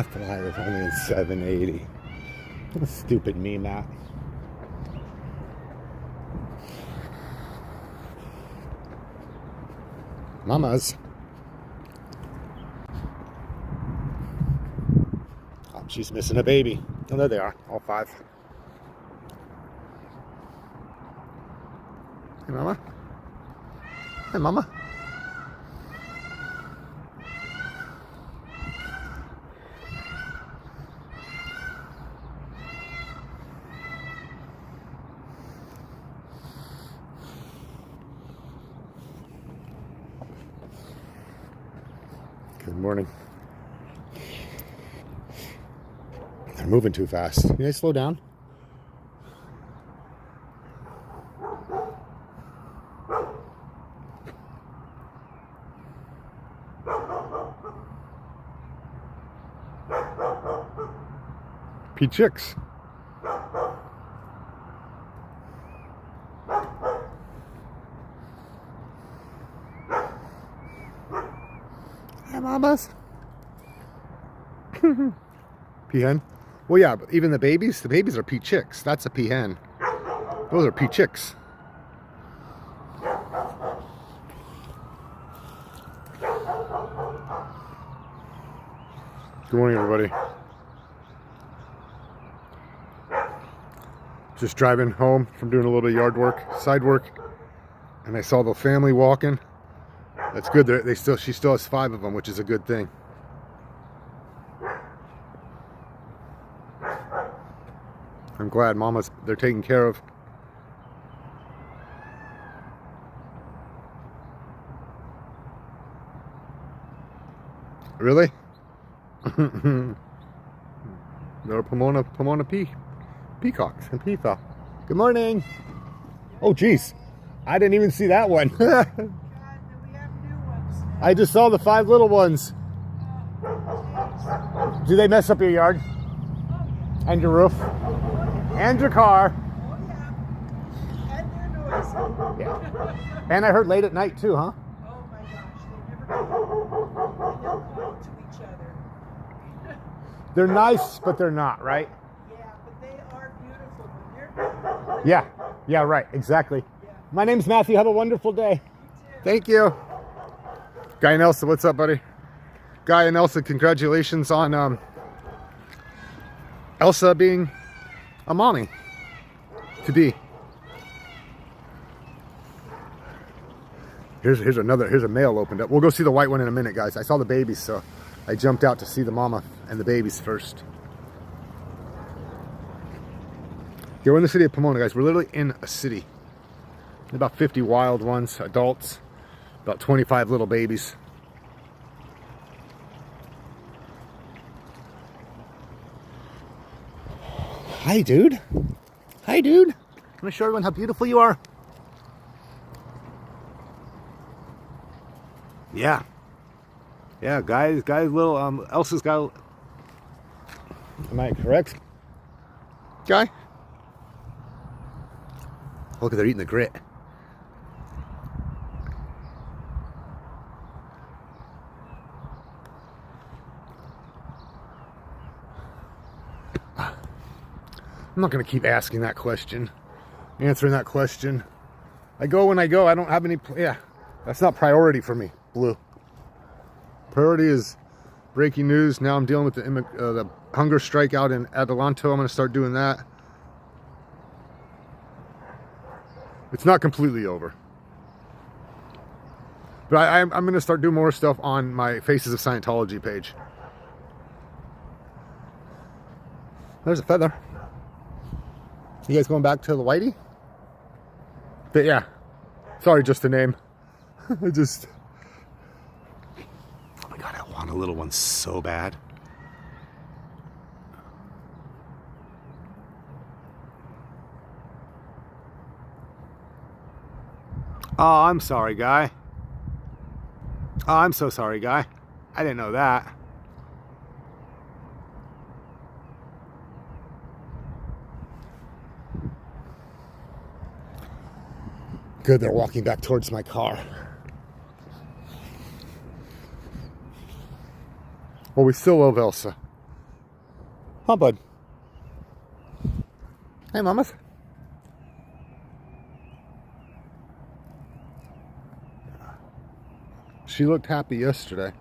I thought I was only in 780. What a stupid me, Matt. Mamas. Oh, she's missing a baby. Oh, there they are, all 5. Hey, Mama. Hey, Mama. Good morning. They're moving too fast. Can they slow down? Pea chicks. Hi, mamas. Peahen. Well, yeah, but even the babies are pea chicks. That's a peahen. Those are pea chicks. Good morning, everybody. Just driving home from doing a little bit of yard work, side work, and I saw the family walking. That's good. She still has 5 of them, which is a good thing. I'm glad they're taken care of. Really? They're Pomona peacocks and peafowl. Good morning. Oh, geez. I didn't even see that one. I just saw the 5 little ones. Do they mess up your yard? And your roof? And your car? Oh, yeah. And they're noisy. Yeah. And I heard late at night, too, huh? Oh, my gosh. They never talk to each other. They're nice, but they're not, right? Yeah, but they are beautiful when they're beautiful. Yeah. Yeah, right. Exactly. Yeah. My name's Matthew. Have a wonderful day. You too. Thank you. Guy and Elsa, what's up, buddy? Guy and Elsa, congratulations on Elsa being a mommy to be. Here's a male opened up. We'll go see the white one in a minute, guys. I saw the babies, so I jumped out to see the mama and the babies first. Yeah, we're in the city of Pomona, guys. We're literally in a city. About 50 wild ones, adults, about 25 little babies. Hi, dude. Hi, dude. I'm gonna show everyone how beautiful you are. Yeah. Yeah, guys, little, Elsa's got, am I correct? Guy? Look, they're eating the grit. I'm not going to keep asking that question, answering that question. I go when I go. I don't have any, yeah, that's not priority for me, Blue. Priority is breaking news. Now I'm dealing with the hunger strike out in Adelanto. I'm going to start doing that. It's not completely over. But I'm going to start doing more stuff on my Faces of Scientology page. There's a feather. You guys going back to the Whitey? But yeah. Sorry, just a name. I just... Oh my God, I want a little one so bad. Oh, I'm sorry, guy. Oh, I'm so sorry, guy. I didn't know that. Good, they're walking back towards my car. Well, we still love Elsa. Come on, bud. Hey, mamas. She looked happy yesterday.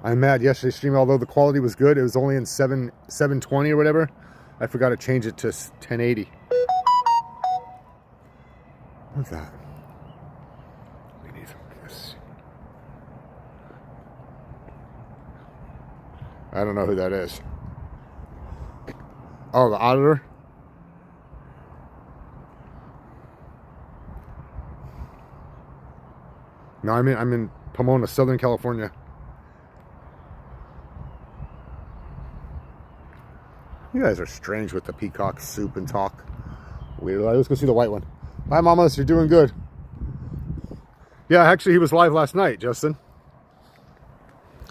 I'm mad yesterday's stream, although the quality was good, it was only in 720 or whatever. I forgot to change it to 1080. What's that? We need this. I don't know who that is. Oh, the auditor? No, I'm in Pomona, Southern California. You guys are strange with the peacock soup and talk. Weird. Let's go see the white one. Bye, mamas. You're doing good. Yeah, actually, he was live last night, Justin.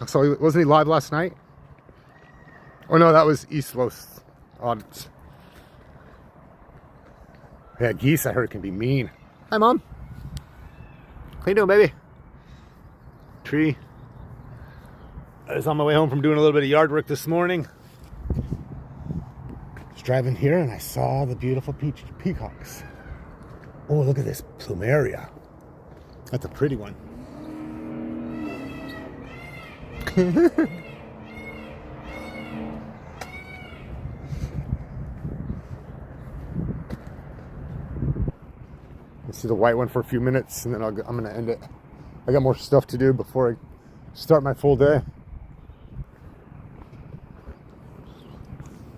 So wasn't he live last night? Oh no, that was East Los Audits. Yeah, geese I heard can be mean. Hi, Mom. How you doing, baby? Tree. I was on my way home from doing a little bit of yard work this morning. Just driving here and I saw the beautiful peacocks. Oh, look at this plumeria. That's a pretty one. Let's see the white one for a few minutes and then I'm going to end it. I got more stuff to do before I start my full day.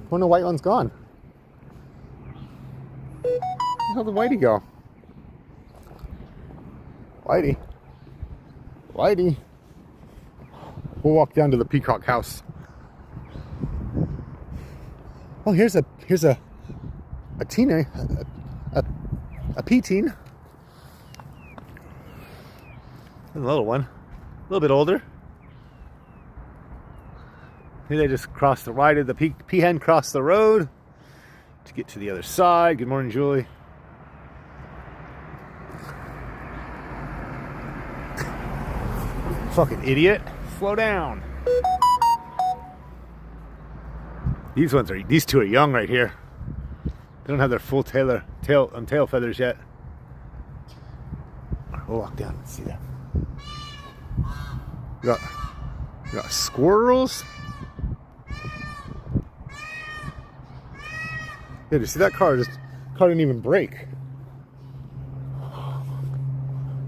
Oh, no, white one's gone. Where the hell did Whitey go? Whitey. Whitey. We'll walk down to the peacock house. Oh, here's a teen, a P-teen. A little one, a little bit older. Here they just crossed the right of the peahen crossed the road to get to the other side. Good morning, Julie. Fucking idiot. Slow down. These two are young right here. They don't have their full tail feathers yet. We'll walk down and see that. We got squirrels. Yeah, did you see that car? Car didn't even brake.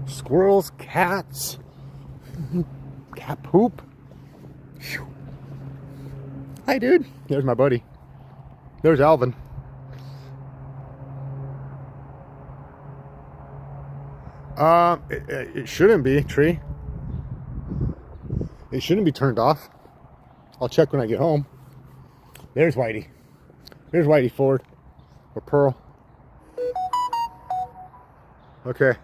Squirrels, cats, cat poop. Whew. Hi, dude. There's my buddy. There's Alvin. It shouldn't be, Tree. It shouldn't be turned off. I'll check when I get home. There's Whitey. There's Whitey Ford. Or Pearl. Okay.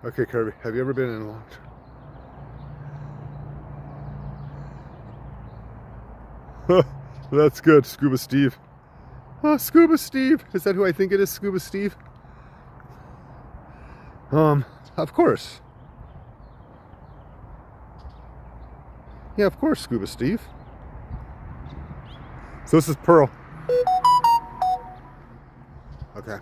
Okay, Kirby. Have you ever been in a launch? That's good, Scuba Steve. Oh, Scuba Steve. Is that who I think it is, Scuba Steve? Of course. Yeah, of course, Scuba Steve. So this is Pearl. Okay.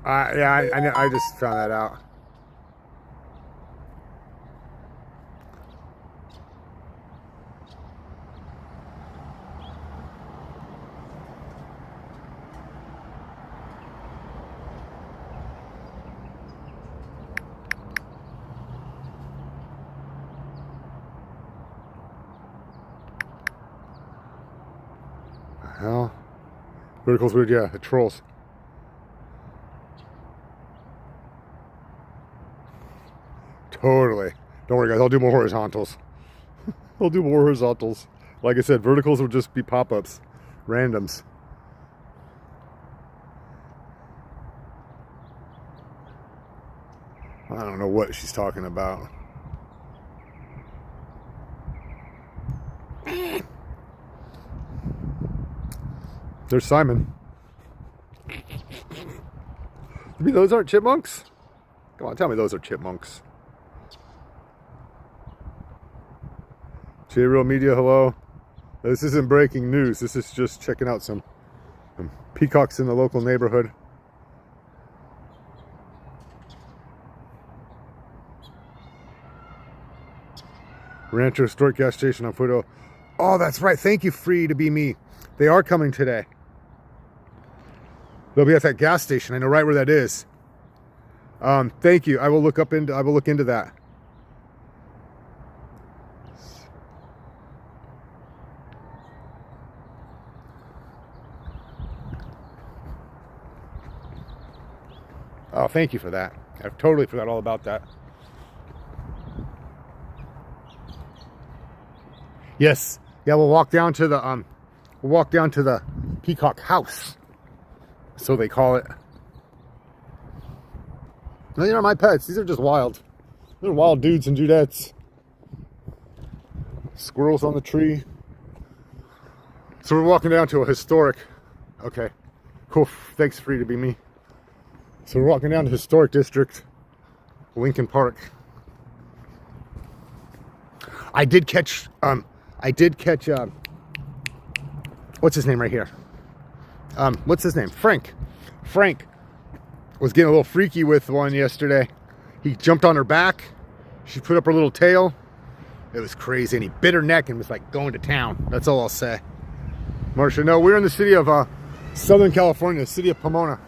Yeah, I just found that out. Hell, vertical's weird. Yeah, the trolls. Totally. Don't worry, guys. I'll do more horizontals. I'll do more horizontals. Like I said, verticals will just be pop-ups, randoms. I don't know what she's talking about. There's Simon. You mean those aren't chipmunks? Come on, tell me those are chipmunks. J-Real Media, hello. This isn't breaking news. This is just checking out some peacocks in the local neighborhood. Rancho Historic Gas Station on Foothill. Oh, that's right. Thank you, Free to Be Me. They are coming today. They'll be at that gas station. I know right where that is. Thank you. I will look into that. Oh, thank you for that. I totally forgot all about that. Yes. Yeah, we'll walk down to the peacock house. So they call it. No, these aren't my pets. These are just wild. They're wild dudes and dudettes. Squirrels on the tree. So we're walking down to a historic. Okay. Cool. Thanks, Free to Be Me. So we're walking down to Historic District, Lincoln Park. I did catch what's his name right here? What's his name? Frank. Frank was getting a little freaky with one yesterday. He jumped on her back. She put up her little tail. It was crazy, and he bit her neck and was like going to town. That's all I'll say. Marcia, no, we're in the city of Southern California, the city of Pomona.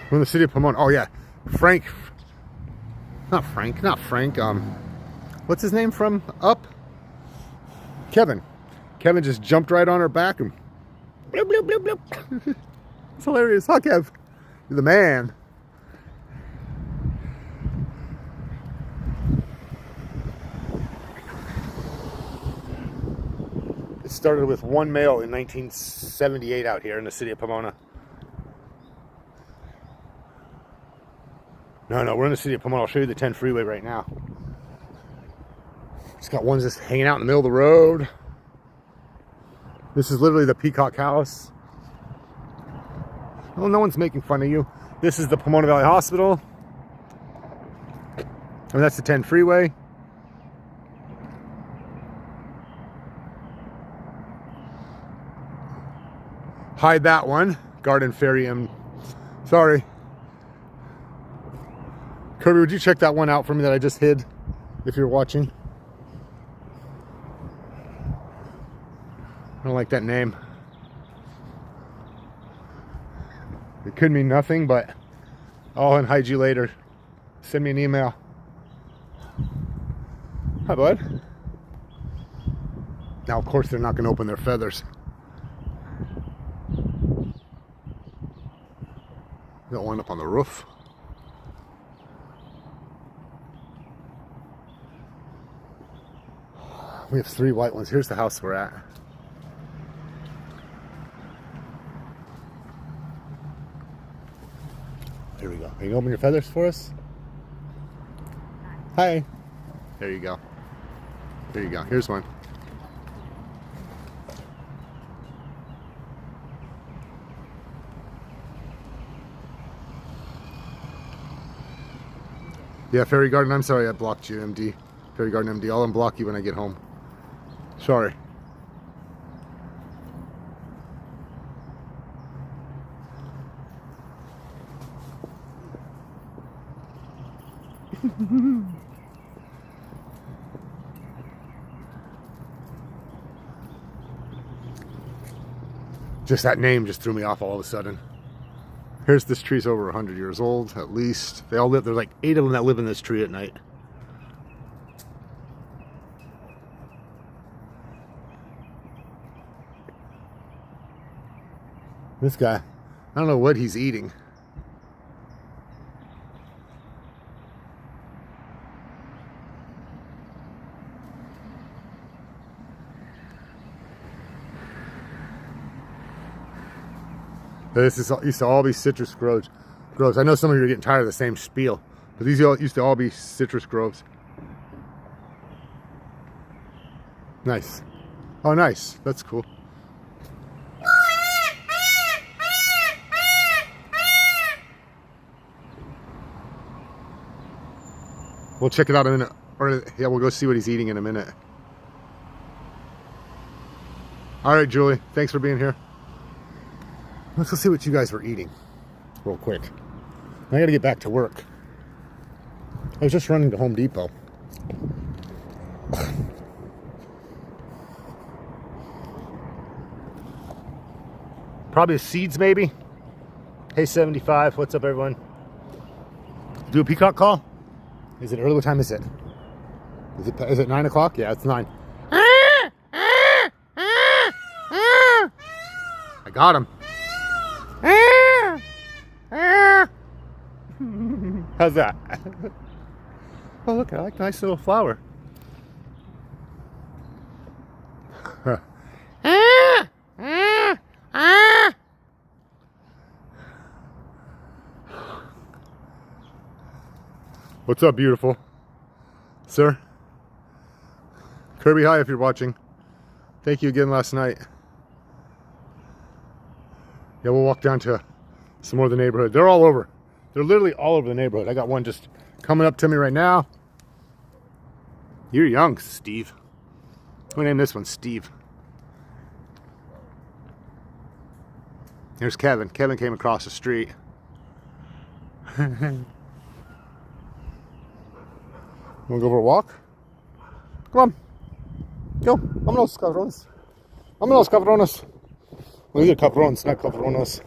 We're in the city of Pomona. Oh yeah, Frank. Not Frank. What's his name from Up? Kevin. Kevin just jumped right on her back and bloop, bloop, bloop, bloop. It's hilarious. Huh, Kev? You're the man. It started with one male in 1978 out here in the city of Pomona. No, we're in the city of Pomona. I'll show you the 10 freeway right now. It's got ones just hanging out in the middle of the road. This is literally the Peacock House. Well, no one's making fun of you. This is the Pomona Valley Hospital. And that's the 10 freeway. Hide that one. Garden Ferry. Sorry. Kirby, would you check that one out for me that I just hid, if you're watching? I don't like that name. It could mean nothing, but I'll unhide you later. Send me an email. Hi, bud. Now, of course, they're not going to open their feathers. Got one up on the roof. We have 3 white ones. Here's the house we're at. Here we go. Can you open your feathers for us? Hi. There you go. There you go. Here's one. Yeah, Fairy Garden. I'm sorry I blocked you, MD. Fairy Garden MD. I'll unblock you when I get home. Sorry. Just that name just threw me off all of a sudden. Here's this tree's over 100 years old, at least. They all live, there's like 8 of them that live in this tree at night. This guy, I don't know what he's eating. This used to all be citrus groves. I know some of you are getting tired of the same spiel, but these used to all be citrus groves. Nice. Oh, nice. That's cool. We'll check it out in a minute. Or, yeah, we'll go see what he's eating in a minute. All right, Julie. Thanks for being here. Let's go see what you guys were eating real quick. I got to get back to work. I was just running to Home Depot. Probably seeds, maybe. Hey, 75. What's up, everyone? Do a peacock call? Is it early? What time is it? Is it 9 o'clock? Yeah, it's 9. I got him. How's that? Oh, look, I like a nice little flower. What's up, beautiful? Sir? Kirby, hi if you're watching. Thank you again last night. Yeah, we'll walk down to some more of the neighborhood. They're all over. They're literally all over the neighborhood. I got one just coming up to me right now. You're young, Steve. We name this one Steve. Here's Kevin. Kevin came across the street. Wanna go for a walk? Come on. Go. Vámonos, cabrones. Vámonos, cabrones. Well, these are cabrones, not cabronos.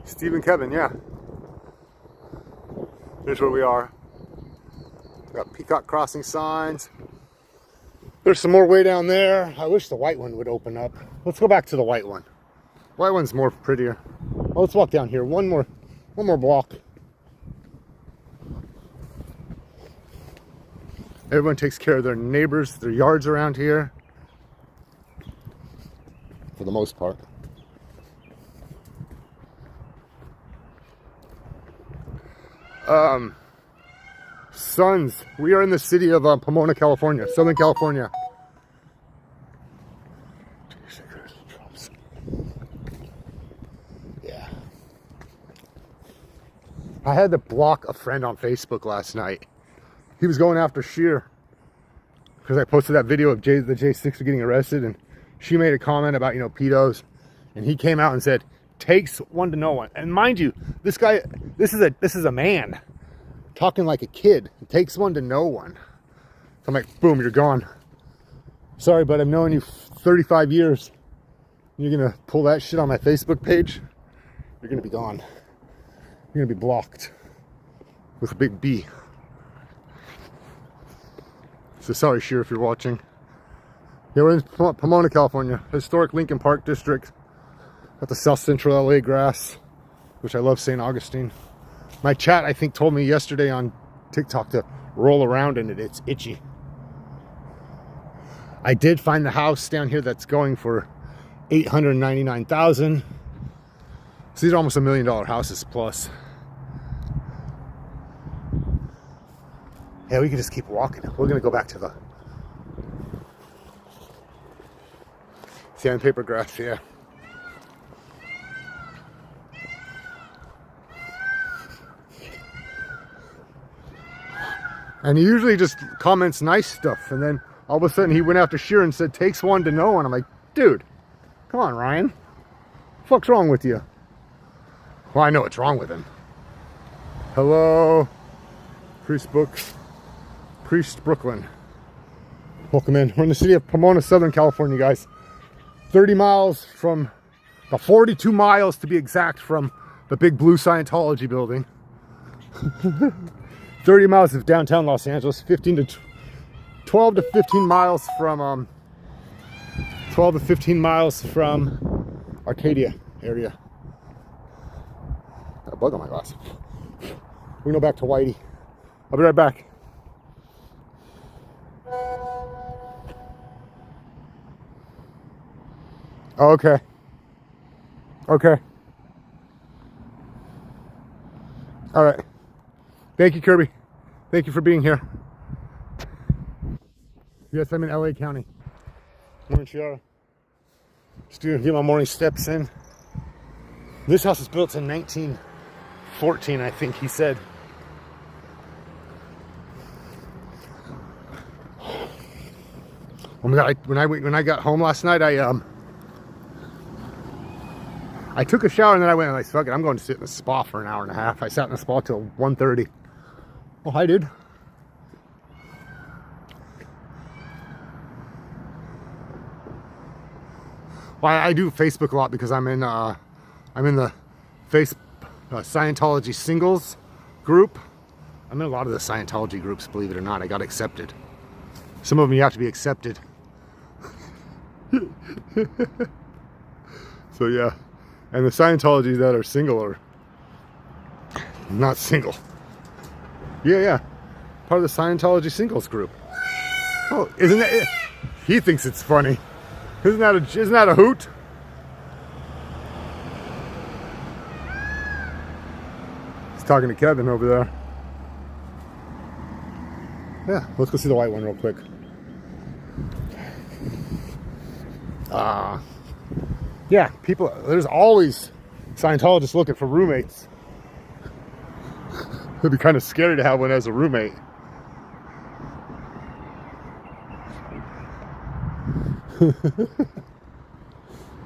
Steve and Kevin, yeah. Here's where we are. Got peacock crossing signs. There's some more way down there. I wish the white one would open up. Let's go back to the white one. White one's more prettier. Well, let's walk down here. One more block. Everyone takes care of their neighbors, their yards around here. For the most part. Sons, we are in the city of Pomona, California, Southern California. Yeah. I had to block a friend on Facebook last night. He was going after Sheer because I posted that video of the J6 getting arrested, and she made a comment about, pedos, and he came out and said, "Takes one to know one." And mind you, this guy, this is a man talking like a kid. It takes one to know one. So I'm like, boom, you're gone. Sorry, but I've known you 35 years. You're gonna pull that shit on my Facebook page, you're gonna be gone. You're gonna be blocked with a big B. So sorry, Sheer, if you're watching. Yeah, we're in Pomona, California, historic Lincoln Park District. Got the South Central LA grass, which I love. St. Augustine. My chat, I think, told me yesterday on TikTok to roll around in it. It's itchy. I did find the house down here that's going for $899,000. So these are almost $1 million houses plus. Yeah, we can just keep walking. We're gonna go back to the sandpaper grass. Yeah. And he usually just comments nice stuff, and then all of a sudden he went after Sheer and said, "Takes one to know one." I'm like, dude, come on, Ryan. What the fuck's wrong with you? Well, I know what's wrong with him. Hello, Priest Brooklyn. Welcome in. We're in the city of Pomona, Southern California, guys. 30 miles from, 42 miles to be exact, from the big blue Scientology building. 30 miles of downtown Los Angeles, 12 to 15 miles from Arcadia area. Got a bug on my glass. We can go back to Whitey. I'll be right back. Okay. Okay. All right. Thank you, Kirby. Thank you for being here. Yes, I'm in LA County. Morning, Chiara. Just gonna get my morning steps in. This house was built in 1914, I think he said. Oh my God! When I got home last night, I took a shower and then I went and like, fuck it, I'm going to sit in the spa for an hour and a half. I sat in the spa till 1:30. Oh, hi, dude. Well, I do Facebook a lot because I'm in the Scientology singles group. I'm in a lot of the Scientology groups, believe it or not. I got accepted. Some of them you have to be accepted. So yeah, and the Scientology that are single are not single. Yeah, part of the Scientology singles group. Oh, isn't that it? He thinks it's funny. Isn't that a hoot? He's talking to Kevin over there. Yeah, let's go see the white one real quick. Yeah, there's always Scientologists looking for roommates. It'd be kind of scary to have one as a roommate.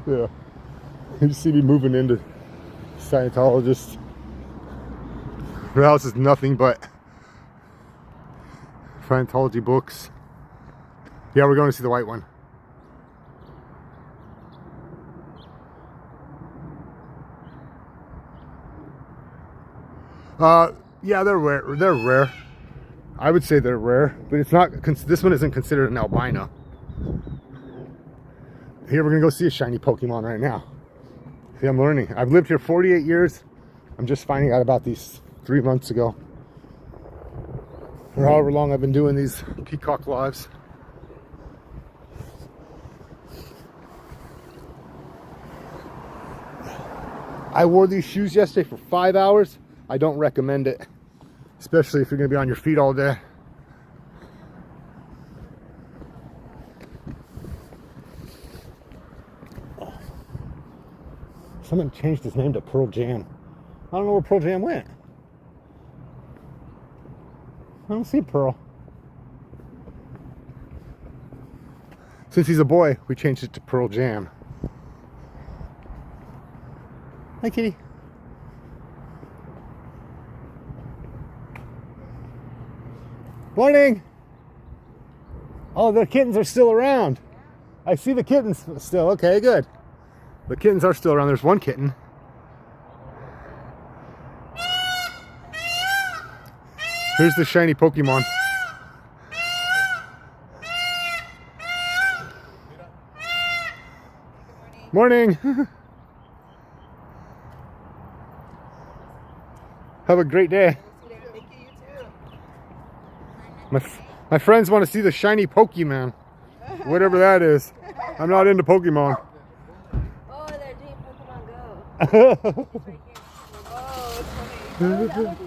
Yeah, you see me moving into Scientologists. Her house is nothing but Scientology books. Yeah, we're going to see the white one. Yeah, they're rare. They're rare. I would say they're rare, but it's not. This one isn't considered an albino. Here, we're gonna go see a shiny Pokemon right now. See, I'm learning. I've lived here 48 years. I'm just finding out about these 3 months ago. Or however long I've been doing these Peacock lives. I wore these shoes yesterday for 5 hours. I don't recommend it, especially if you're gonna be on your feet all day. Someone changed his name to Pearl Jam. I don't know where Pearl Jam went. I don't see Pearl. Since he's a boy, we changed it to Pearl Jam. Hi, kitty. Morning. Oh, the kittens are still around. I see the kittens still. Okay, good. The kittens are still around. There's one kitten. Here's the shiny Pokemon. Morning. Have a great day. My friends want to see the shiny Pokemon. Whatever that is. I'm not into Pokemon. Oh, they're doing Pokemon Go. Oh, it's funny.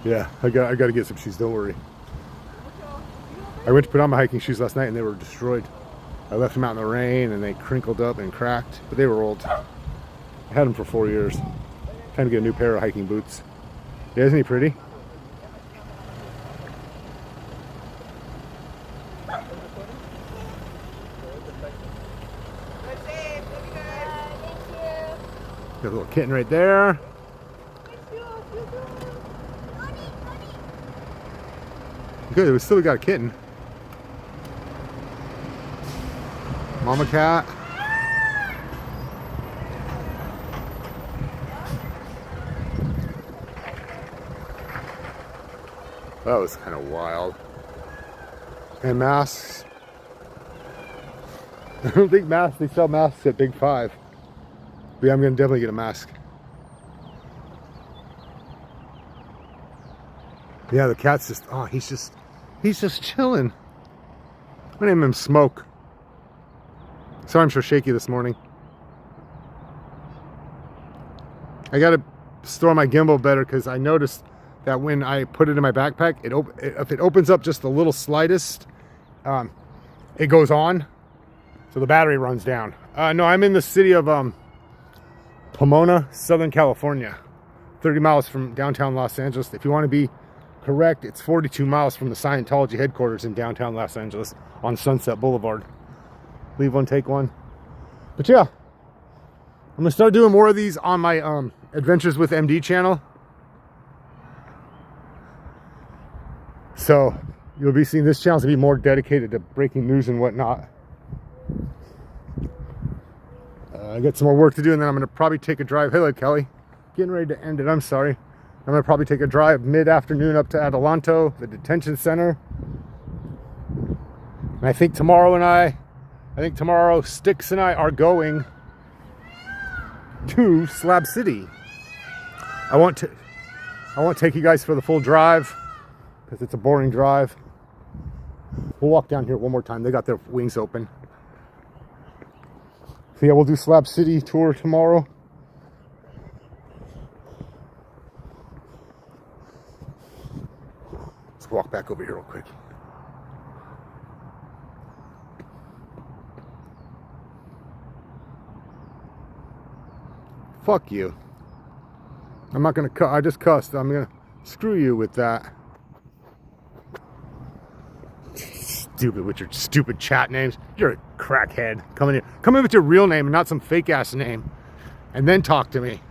Yeah, I got to get some shoes, don't worry. I went to put on my hiking shoes last night and they were destroyed. I left them out in the rain and they crinkled up and cracked, but they were old. I had them for 4 years. Time to get a new pair of hiking boots. Yeah, isn't he pretty? Got a little kitten right there. Good, we still got a kitten. Mama cat. That was kind of wild. And masks. I don't think masks, they sell masks at Big Five. But yeah, I'm gonna definitely get a mask. Yeah, the cat's just, oh, he's just chilling. I named him Smoke. Sorry I'm so shaky this morning. I gotta store my gimbal better because I noticed that when I put it in my backpack, if it opens up just the little slightest, it goes on, so the battery runs down. No, I'm in the city of Pomona, Southern California, 30 miles from downtown Los Angeles. If you want to be correct, it's 42 miles from the Scientology headquarters in downtown Los Angeles on Sunset Boulevard. Leave one, take one. But yeah, I'm gonna start doing more of these on my Adventures with MD channel. So you'll be seeing this channel to be more dedicated to breaking news and whatnot. I got some more work to do, and then I'm gonna probably take a drive. Hello, Kelly. Getting ready to end it. I'm sorry. I'm gonna probably take a drive mid-afternoon up to Adelanto, the detention center. And I think tomorrow Styx and I are going to Slab City. I won't take you guys for the full drive because it's a boring drive. We'll walk down here one more time. They got their wings open. So yeah, we'll do Slab City tour tomorrow. Let's walk back over here real quick. Fuck you. I'm not gonna cut. I just cussed. I'm gonna screw you with that. Stupid with your stupid chat names. You're a crackhead. Come in with your real name and not some fake ass name, and then talk to me.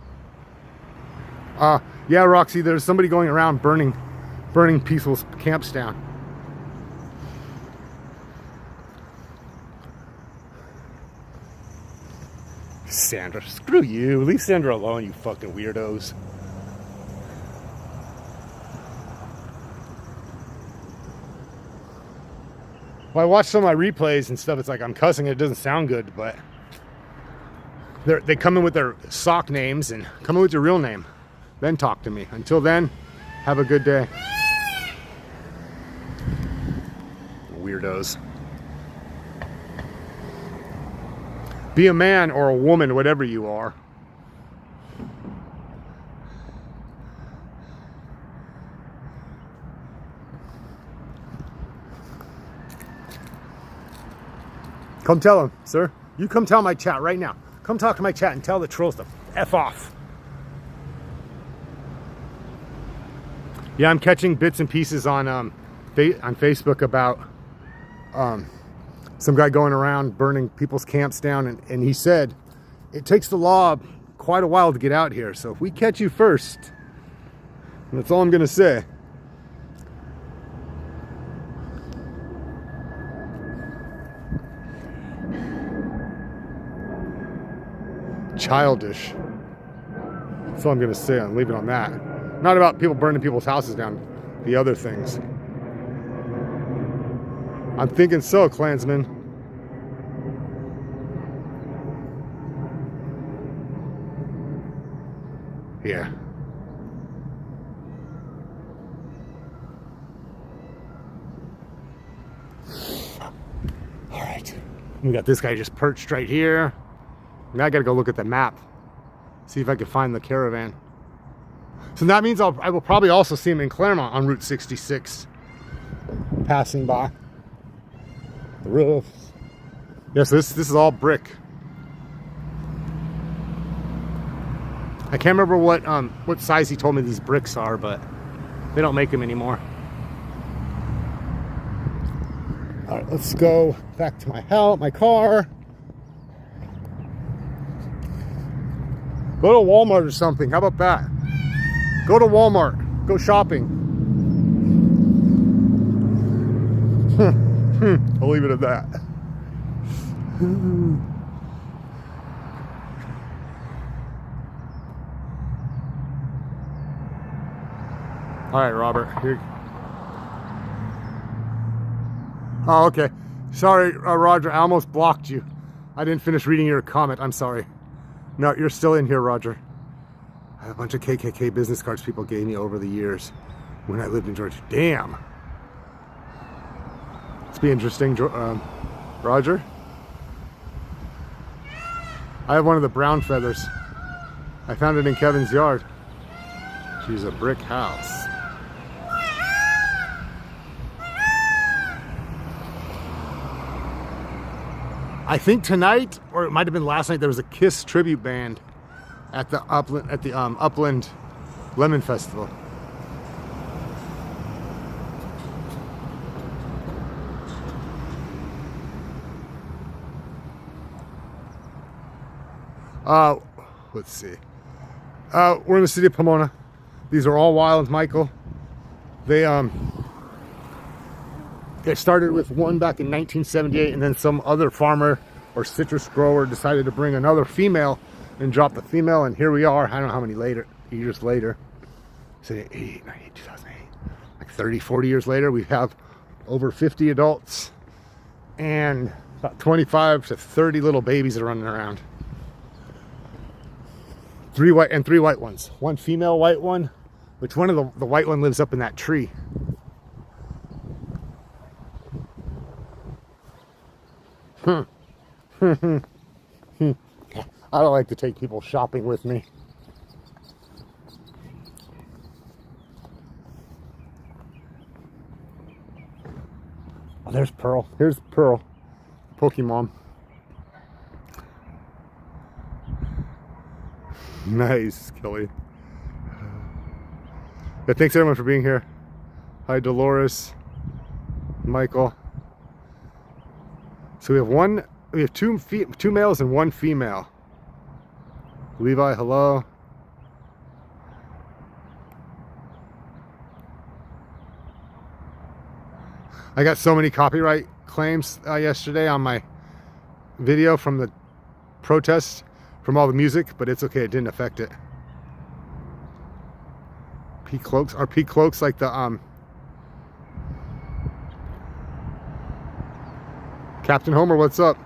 Yeah, Roxy. There's somebody going around burning people's camps down. Sandra, screw you. Leave Sandra alone, you fucking weirdos. Well, I watch some of my replays and stuff. It's like I'm cussing. It doesn't sound good, but they come in with their sock names and come in with your real name. Then talk to me. Until then, have a good day. Weirdos. Be a man or a woman, whatever you are. Come tell him, sir. You come tell my chat right now. Come talk to my chat and tell the trolls to F off. Yeah, I'm catching bits and pieces on Facebook about some guy going around burning people's camps down, and he said it takes the law quite a while to get out here. So if we catch you first, that's all I'm gonna say. Childish. That's all I'm gonna say. I'm leaving on that. Not about people burning people's houses down. The other things. I'm thinking so, Klansman. Yeah. All right. We got this guy just perched right here. Now I gotta go look at the map. See if I can find the caravan. So that means I will probably also see him in Claremont on Route 66. Passing by. The roofs. Yes, this is all brick. I can't remember what size he told me these bricks are, but they don't make them anymore. All right, let's go back to my car. Go to Walmart or something. How about that? Go to Walmart. Go shopping. I'll leave it at that. All right, Robert. Here. Oh, okay. Sorry, Roger. I almost blocked you. I didn't finish reading your comment. I'm sorry. No, you're still in here, Roger. I have a bunch of KKK business cards people gave me over the years when I lived in Georgia. Damn. It's be interesting, Roger. I have one of the brown feathers. I found it in Kevin's yard. She's a brick house. I think tonight, or it might have been last night, there was a Kiss tribute band at the Upland Lemon Festival. Let's see. We're in the city of Pomona. These are all wild, Michael. They started with one back in 1978, and then some other farmer or citrus grower decided to bring another female and drop the female, and here we are. I don't know how many years later. So 2008, like 30, 40 years later, we have over 50 adults and about 25 to 30 little babies are running around. 3 white and 3 white ones. One female white one, which one of the white one lives up in that tree. I don't like to take people shopping with me. Oh, there's Pearl. Here's Pearl. Pokemon. Nice, Kelly. Yeah, thanks everyone for being here. Hi, Dolores, Michael. So we have two males and 1 female. Levi, hello. I got so many copyright claims yesterday on my video from the protests, from all the music, but it's okay, it didn't affect it. Pea cloaks, are pea cloaks like the Captain Homer, what's up?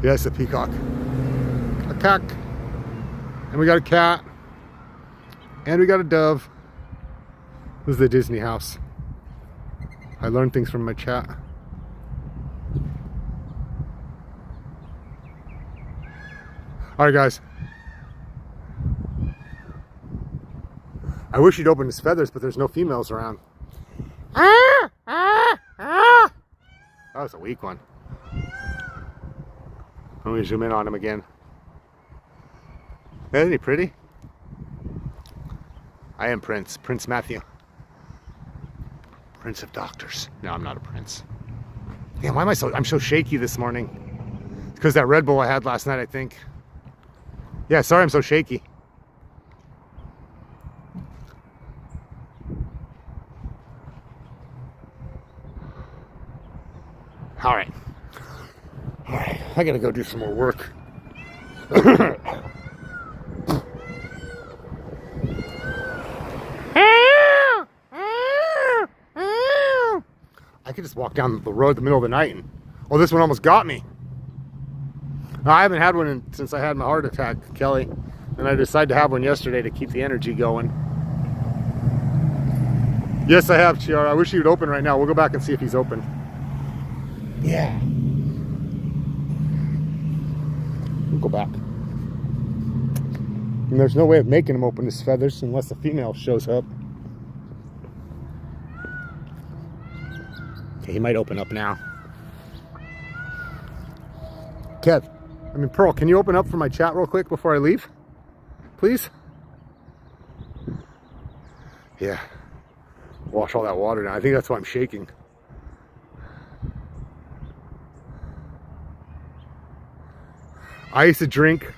Yes, a peacock. A cock. And we got a cat. And we got a dove. This is the Disney house. I learned things from my chat. Alright guys. I wish he'd open his feathers, but there's no females around. That was a weak one. Let me zoom in on him again. Isn't he pretty? I am Prince Matthew. Prince of Doctors. No, I'm not a prince. Damn, why am I'm so shaky this morning? It's because that Red Bull I had last night, I think. Yeah, sorry I'm so shaky. All right, I gotta go do some more work. I could just walk down the road in the middle of the night and, oh, this one almost got me. No, I haven't had one since I had my heart attack, Kelly, and I decided to have one yesterday to keep the energy going. Yes, I have, Chiara. I wish he would open right now. We'll go back and see if he's open. Yeah. We'll go back. And there's no way of making him open his feathers unless a female shows up. Okay, he might open up now. Pearl, can you open up for my chat real quick before I leave? Please? Yeah. Wash all that water down. I think that's why I'm shaking. I used to drink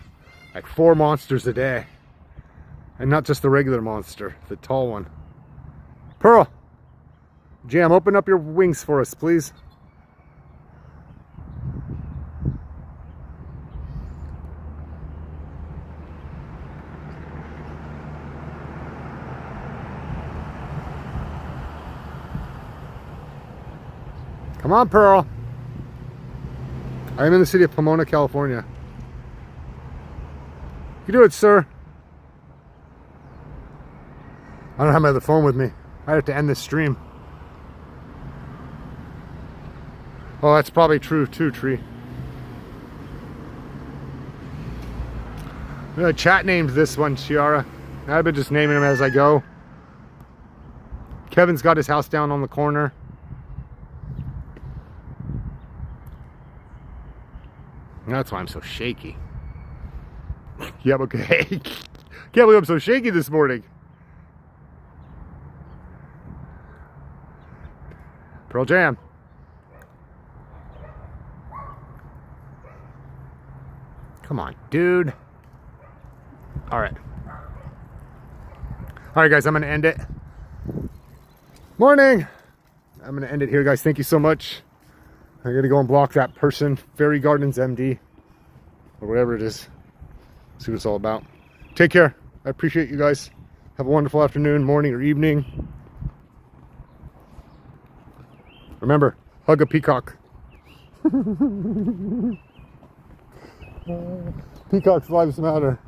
like 4 Monsters a day. And not just the regular Monster, the tall one. Pearl, Jam, open up your wings for us, please. Come on, Pearl. I am in the city of Pomona, California. You do it, sir. I don't have my other phone with me. I have to end this stream. Oh, that's probably true too, Tree. Chat named this one Chiara. I've been just naming them as I go. Kevin's got his house down on the corner. That's why I'm so shaky. Yeah, okay. Can't believe I'm so shaky this morning. Pearl Jam. Come on, dude. All right. All right, guys, I'm going to end it. Morning. I'm going to end it here, guys. Thank you so much. I got to go and block that person. Fairy Gardens MD. Or whatever it is. See what it's all about. Take care. I appreciate you guys. Have a wonderful afternoon, morning, or evening. Remember, hug a peacock. Peacock's lives matter.